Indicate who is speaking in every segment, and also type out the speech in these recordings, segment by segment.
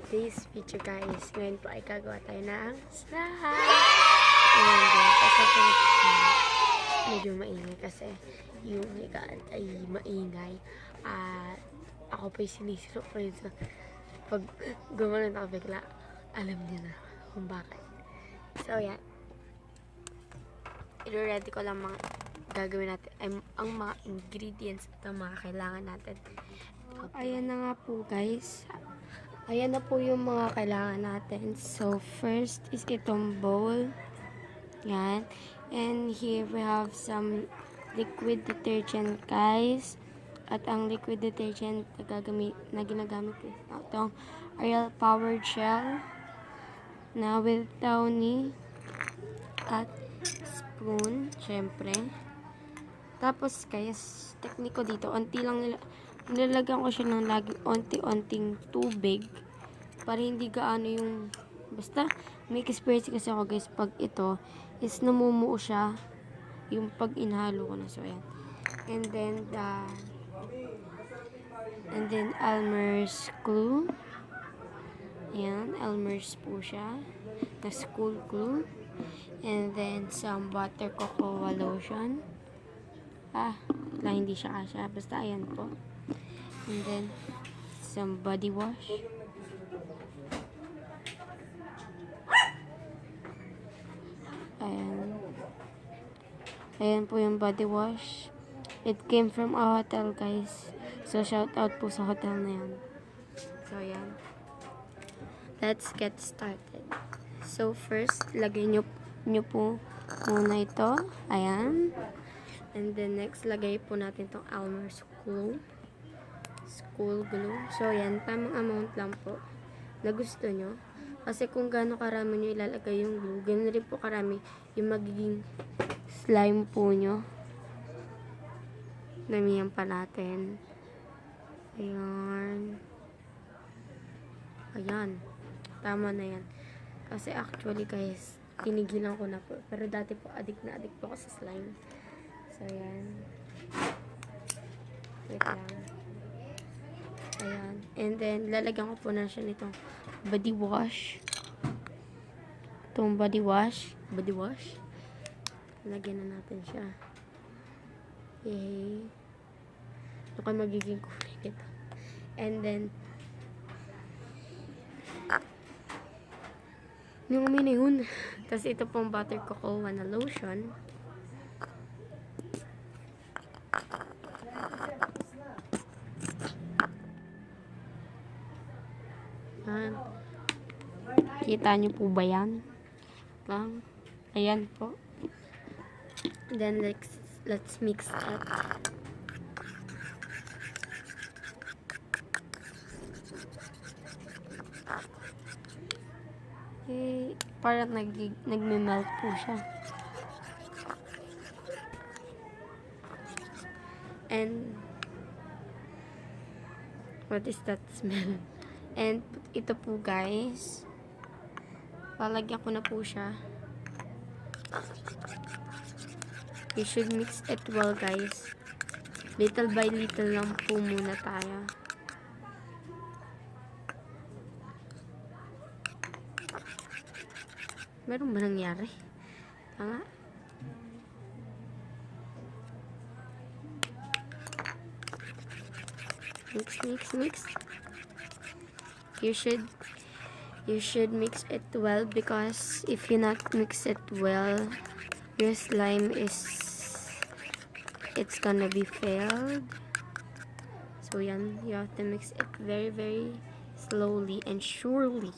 Speaker 1: today's video guys, ngayon po ay gagawa tayo ng slime. And pasensya na po, medyo maingay kasi yung higaan ay maingay. At ako po yung sinisiro po yun. So, pag gumanon ako bigla, alam niyo na kung bakit. So yan, i-ready ko lang mga gagawin natin, ay ang mga ingredients at ang mga kailangan natin. Ayan na nga po guys. Ayan na po yung mga kailangan natin. So, first is itong bowl. Yan. And here we have some liquid detergent guys. At ang liquid detergent na ginagamit ko itong Ariel Power Gel na with Towny at spoon, syempre. Tapos guys, tekniko dito, onti lang nilalagyan ko siya ng laging onti-onting tubig para hindi gaano yung basta may experience kasi ako guys pag ito is namumuo siya yung pag inhalo ko na. So ayan, and then Elmer's glue, ayan, Elmer's po siya na school glue, and then some butter cocoa lotion, hindi siya kasya, basta ayan po. And then, some body wash. Ayan. Ayan po yung body wash. It came from a hotel, guys. So, shout out po sa hotel na yan. So, ayan. Let's get started. So, first, lagay nyo po muna ito. Ayan. And then, next, lagay po natin itong Elmer's glue. School glue. So, yan. Tamang amount lang po na gusto nyo. Kasi kung gaano karami nyo ilalagay yung glue, ganoon rin po karami yung magiging slime po nyo. Namihan pa natin. Ayan. Ayan. Tama na yan. Kasi actually guys, tinigilan ko na po. Pero dati po, addict na addict po ako sa slime. So, ayan. Wait lang. Ayan. And then, lalagyan ko po na siya nitong body wash. Itong body wash. Body wash. Lagyan na natin siya. Yay. Ito kayo magiging kulay nito. And then, yung umini yun. Tapos ito pong butter cocoa na lotion. Kita nyo po ba yan? Ayan po. Then let's mix it. Okay, parang nagme-melt po siya. And what is that smell? And ito po guys, lalagyan ko na po siya. You should mix it well guys. Little by little lang po muna tayo. Meron ba nangyari? Tanga? Mix. You should mix it well, because if you not mix it well, your slime it's gonna be failed. So yan, you have to mix it very very slowly and surely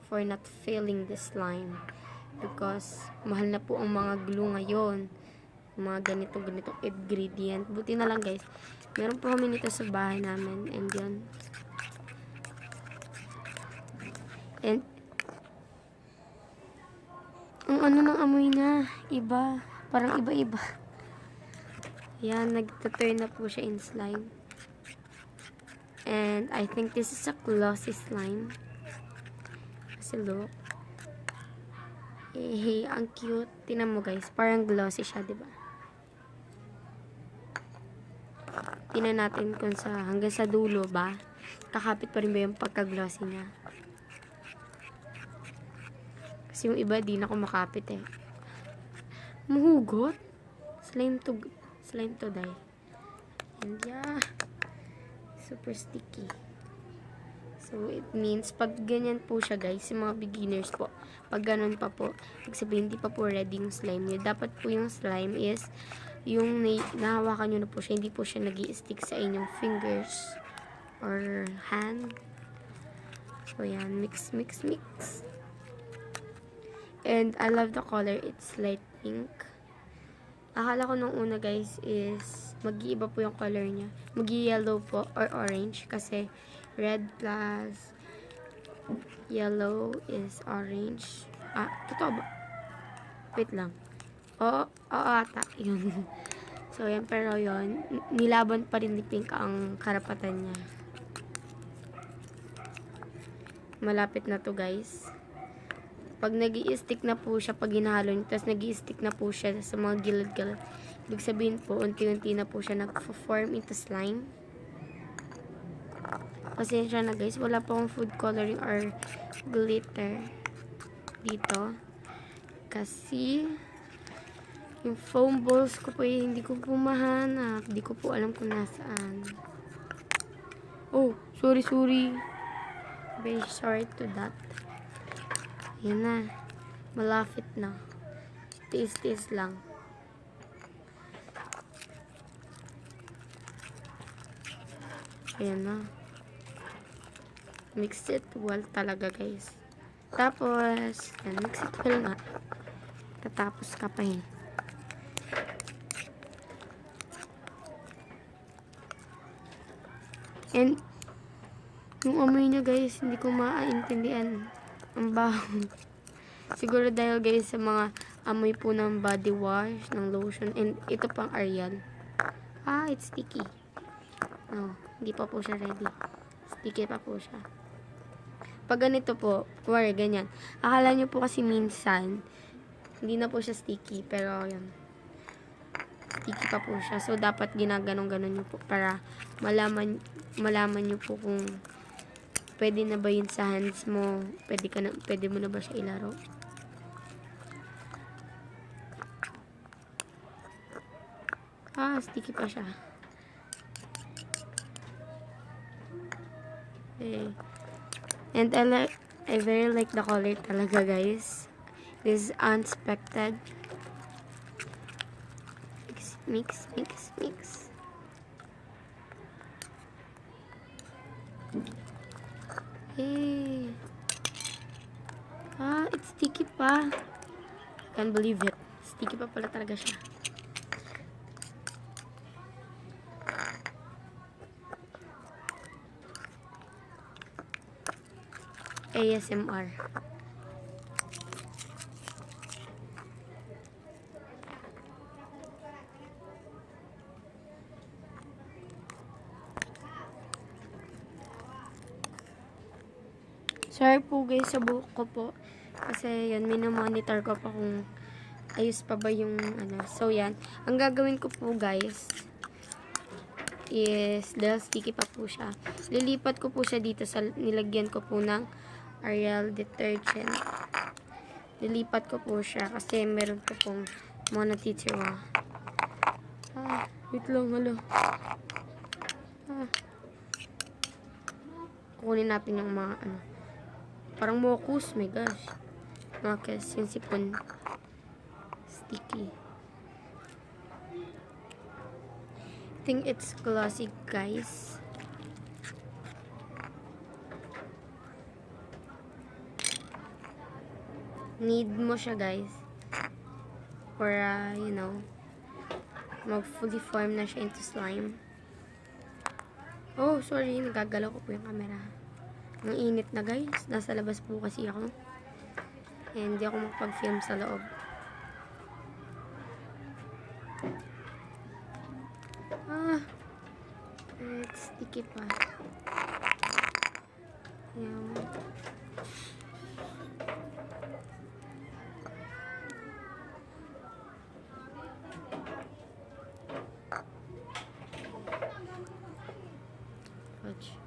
Speaker 1: for not failing the slime, because mahal na po ang mga glue ngayon, mga ganitong ingredient. Buti na lang guys, meron po kami nito sa bahay namin, and yun. And ang ano ng amoy na iba, parang iba-iba. Yan, nagtuturn na po siya in slime. And I think this is a glossy slime. Kasi look. Hey, ang cute. Tingnan mo guys, parang glossy siya, diba? Tingnan natin kung hanggang sa dulo ba kakapit pa rin ba yung pagka-glossy niya. Kasi yung iba, di na ako makapit eh. Mahugot. Slime to die. And yeah. Super sticky. So, it means, pag ganyan po siya guys, yung mga beginners po, pag ganun pa po, sabihin, hindi pa po ready yung slime nyo. Dapat po yung slime is, yung nahawakan nyo na po siya, hindi po siya nag-i-stick sa inyong fingers or hand. So, yan. Mix. And, I love the color. It's light pink. Akala ko nung una guys is, mag-iiba po yung color niya. Mag-yellow po or orange kasi, red plus yellow is orange. Totoo ba? Wait lang. Oo ata. Yun. So, yan. Pero yun, nilaban pa rin ni Pink ang karapatan niya. Malapit na to guys. Pag nag-i-stick na po siya, pag hinahalo nyo, tapos nag-i-stick na po siya sa mga gilid-gilid, ibig sabihin po, unti-unti na po siya nag-form into slime. Pasensya na guys, wala pa akong food coloring or glitter dito. Kasi, yung foam balls ko po hindi ko po mahanap. Hindi ko po alam kung nasaan. Oh, sorry. Very sorry to that. Yan na. Malapit na. Tiis lang. Ayan na. Mix it well talaga guys. Tapos, yan, mix it well nga. Tatapos ka pa yun. And, yung amoy niya guys, hindi ko maintindihan. Ang baho. Siguro dahil guys sa mga amoy po ng body wash, ng lotion, and ito pang Ariel. It's sticky. Hindi pa po siya ready. Sticky pa po siya. Pag ganito po, wari, ganyan. Akala nyo po kasi minsan, hindi na po siya sticky, pero yun. Sticky pa po siya. So, dapat ginaganong-ganon nyo po para malaman nyo po kung pwede na ba yun sa hands mo. Pwede mo na ba siya ilaro. Sticky pa siya. Okay. And I very like the color talaga guys. This is unexpected. Mix. Hey. It's sticky pa. Can't believe it. Sticky pa pala talaga siya. ASMR. Sorry po guys sa buhok ko po. Kasi yan, minomonitor ko pa kung ayos pa ba yung ano. So yan, ang gagawin ko po guys is, dahil sticky pa po siya, lilipat ko po siya dito sa nilagyan ko po ng Ariel detergent. Lilipat ko po siya kasi meron po pong mga natitira. Wait lang, hala. Kukunin natin yung mga ano. Parang mokus, my gosh. Mokus, yung sipon. Sticky. I think it's glossy, guys. Need mo siya, guys. Para, you know, mag-fully form na siya into slime. Oh, sorry. Nagagalaw ko po yung camera. Ang init na, guys. Nasa labas po kasi ako. And hindi ako makapag-film sa loob. It's sticky pa. Yan.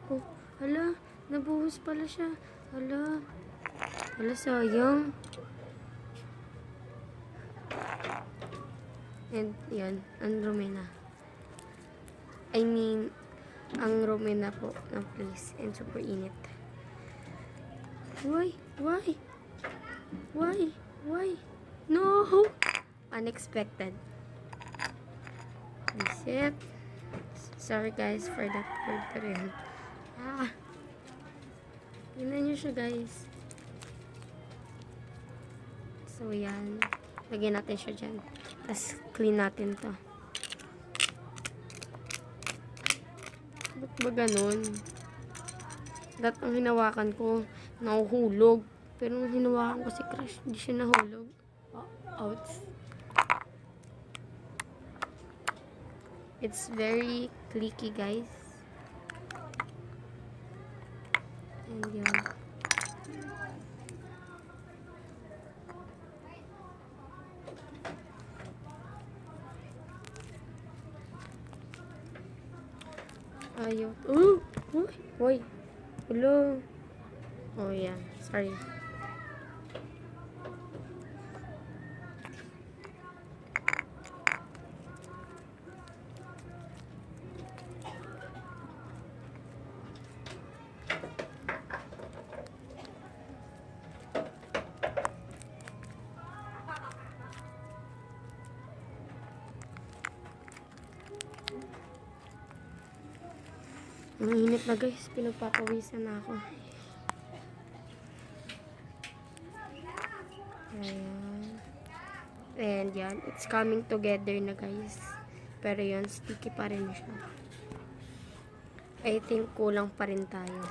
Speaker 1: Oh, Nabuhos pala siya. Hala. Hala, sayang. And, yan. Ang rumi na. I mean, ang rumi na po ng place. And super init. Why? Why? Why? Why? No! Unexpected. Reset. Sorry guys for that word pero yun. Tingnan nyo siya guys. So yan. Lagyan natin siya dyan. Tapos clean natin to. Ba't ba ganun? Dat ang hinawakan ko, nahuhulog. Pero nung hinawakan ko si Crush, hindi siya nahulog. Outs. It's very clicky guys. And yun. Ayaw. Oh! Uy! Hello! Oh yeah. Sorry. Ang init na guys, pinagpapawisan na ako. Ayan. And yan, it's coming together na guys. Pero yun, sticky pa rin siya. I think kulang pa rin tayo.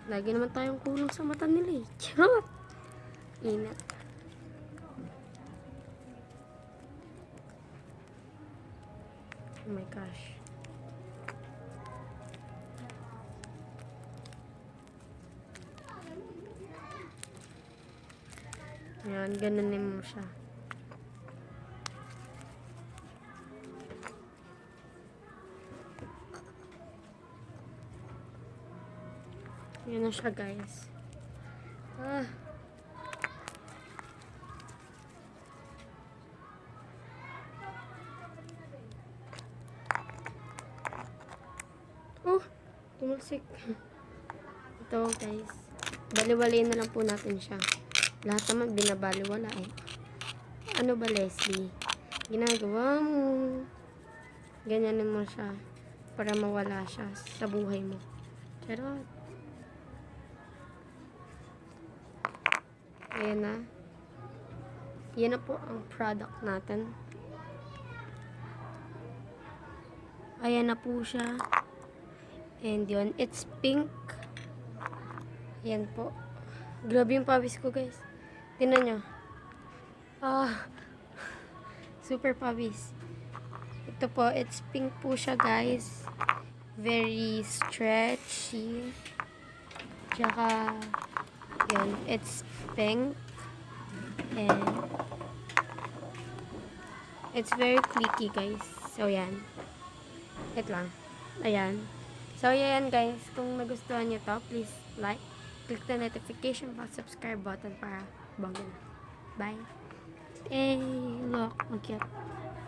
Speaker 1: Lagi naman tayong kulang sa mata nila eh. Charot! Init. Oh my gosh. Yan, gananin mo siya. Yan na siya, guys. Oh, tumalsik. Ito, guys. Baliwalayin na lang po natin siya. Lahat naman binabaliwala eh. Ano ba, Leslie? Ginagawa mo. Ganyanin mo siya para mawala siya sa buhay mo. Charot. Ayan na. Yan na po ang product natin. Ayan na po siya. And yun, it's pink. Ayan po. Grabe yung pawis ko, guys. Tingnan nyo. Super pawis. Ito po, it's pink po siya, guys. Very stretchy. Tsaka, yun, it's pink. And, it's very clicky, guys. So, yan. Ito lang. Ayan. So, yan, guys. Kung nagustuhan nyo to, please like, click the notification bell, subscribe button para bago na. Bye. Hey, look, ang cute.